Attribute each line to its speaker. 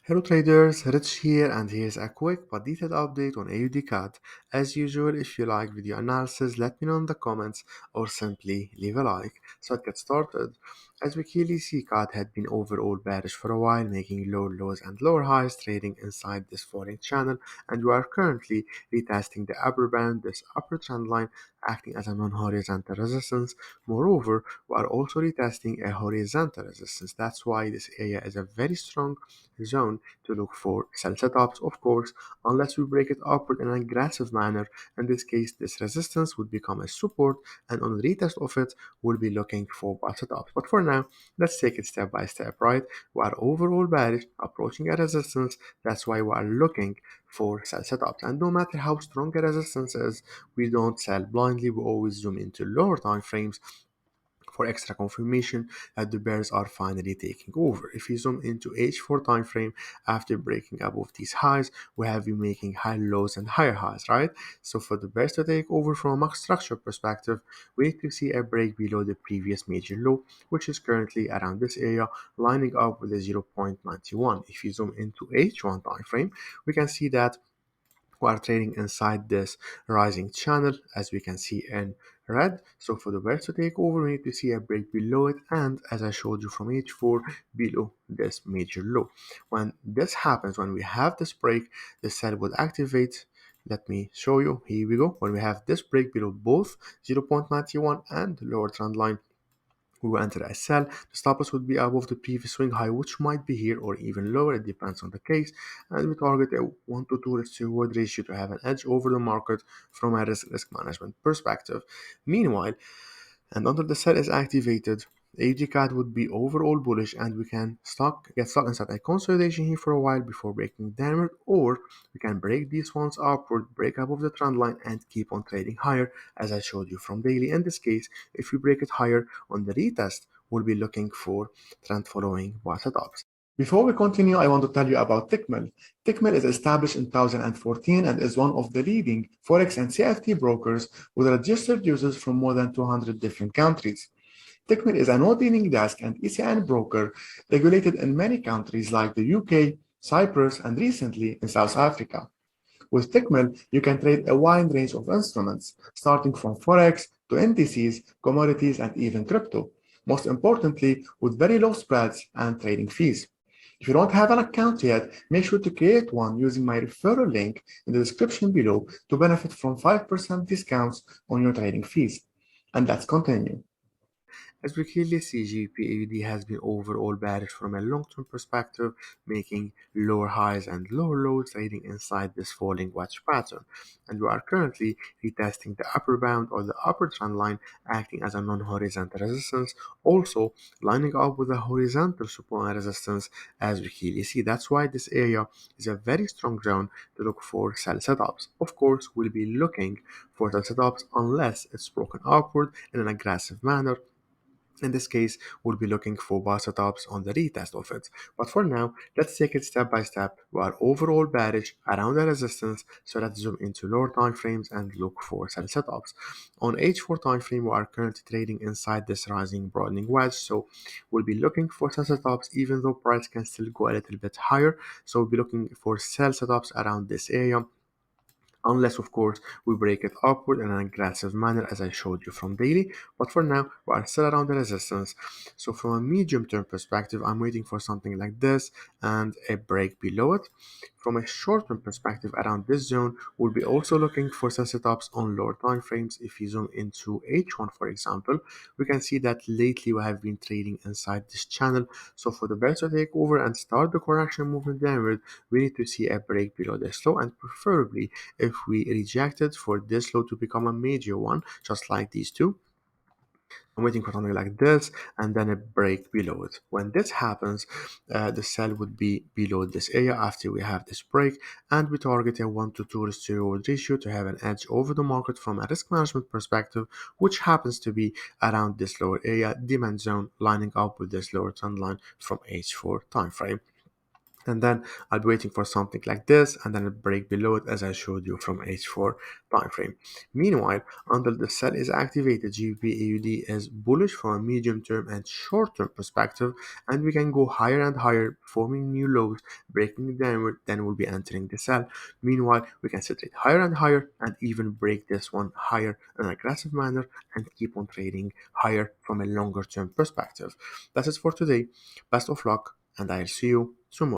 Speaker 1: Hello traders, Rich here, and here's a quick but detailed update on AUDCAD. As usual, if you like video analysis, let me know in the comments or simply leave a like. So let's get started. As we clearly see, CAD had been overall bearish for a while, making lower lows and lower highs trading inside this falling channel, and we are currently retesting the upper band, this upper trend line acting as a non-horizontal resistance. Moreover, we are also retesting a horizontal resistance. That's why this area is a very strong zone to look for sell setups, of course, unless we break it upward in an aggressive manner. In this case, this resistance would become a support, and on the retest of it, we'll be looking for buy setups. But for now, let's take it step by step, right? We are overall bearish, approaching a resistance. That's why we are looking for sell setups. And no matter how strong a resistance is, we don't sell blindly. We always zoom into lower time frames for extra confirmation that the bears are finally taking over. If you zoom into H4 time frame, after breaking above these highs, we have been making high lows and higher highs, right? So for the bears to take over from a market structure perspective, we need to see a break below the previous major low, which is currently around this area, lining up with a 0.91. If you zoom into H1 time frame, we can see that we are trading inside this rising channel, as we can see in red. So for the bears to take over, we need to see a break below it, and as I showed you from H4, below this major low. When this happens, when we have this break, the sell would activate. Let me show you. Here we go. When we have this break below both 0.91 and lower trend line, we will enter a sell. The stop loss would be above the previous swing high, which might be here or even lower. It depends on the case. And we target a 1 to 2 risk to reward ratio to have an edge over the market from a risk management perspective. Meanwhile, and until the sell is activated, AUDCAD would be overall bullish, and we can get stuck inside a consolidation here for a while before breaking downward, or we can break these ones upward, break above the trend line, and keep on trading higher, as I showed you from daily. In this case, if we break it higher on the retest, we'll be looking for trend following buy setups. Before we continue, I want to tell you about Tickmill. Tickmill is established in 2014 and is one of the leading Forex and CFD brokers with registered users from more than 200 different countries. Tickmill is a no-dealing desk and ECN broker regulated in many countries like the UK, Cyprus, and recently in South Africa. With Tickmill, you can trade a wide range of instruments, starting from Forex to indices, commodities, and even crypto. Most importantly, with very low spreads and trading fees. If you don't have an account yet, make sure to create one using my referral link in the description below to benefit from 5% discounts on your trading fees. And let's continue. As we clearly see, GBPAUD has been overall bearish from a long-term perspective, making lower highs and lower lows trading inside this falling wedge pattern. And we are currently retesting the upper bound or the upper trend line, acting as a non-horizontal resistance, also lining up with a horizontal support and resistance, as we clearly see. That's why this area is a very strong zone to look for sell setups. Of course, we'll be looking for sell setups unless it's broken upward in an aggressive manner. In this case, we'll be looking for buy setups on the retest of it. But for now, let's take it step by step. We are overall bearish around the resistance, so let's zoom into lower time frames and look for sell setups. On H4 time frame, we are currently trading inside this rising broadening wedge, so we'll be looking for sell setups even though price can still go a little bit higher. So we'll be looking for sell setups around this area, unless of course we break it upward in an aggressive manner as I showed you from daily. But for now, we are still around the resistance. So from a medium term perspective, I'm waiting for something like this and a break below it. From a short term perspective, around this zone, we'll be also looking for sell setups on lower time frames. If you zoom into H1 for example, we can see that lately we have been trading inside this channel. So for the bears to take over and start the correction movement downward, we need to see a break below this low, and preferably if we reject it, for this low to become a major one, just like these two. I'm waiting for something like this and then a break below it. When this happens, the sell would be below this area after we have this break, and we target a 1 to 2 risk to reward ratio to have an edge over the market from a risk management perspective, which happens to be around this lower area demand zone, lining up with this lower trend line from H4 time frame. and then I'll be waiting for something like this, and then a break below it as I showed you from H4 time frame. Meanwhile, until the sell is activated, GBPAUD is bullish from a medium term and short term perspective, and we can go higher and higher, forming new lows, breaking it downward, then we'll be entering the sell. Meanwhile, we can sit it higher and higher and even break this one higher in an aggressive manner and keep on trading higher from a longer term perspective. That's it for today. Best of luck, and I'll see you tomorrow.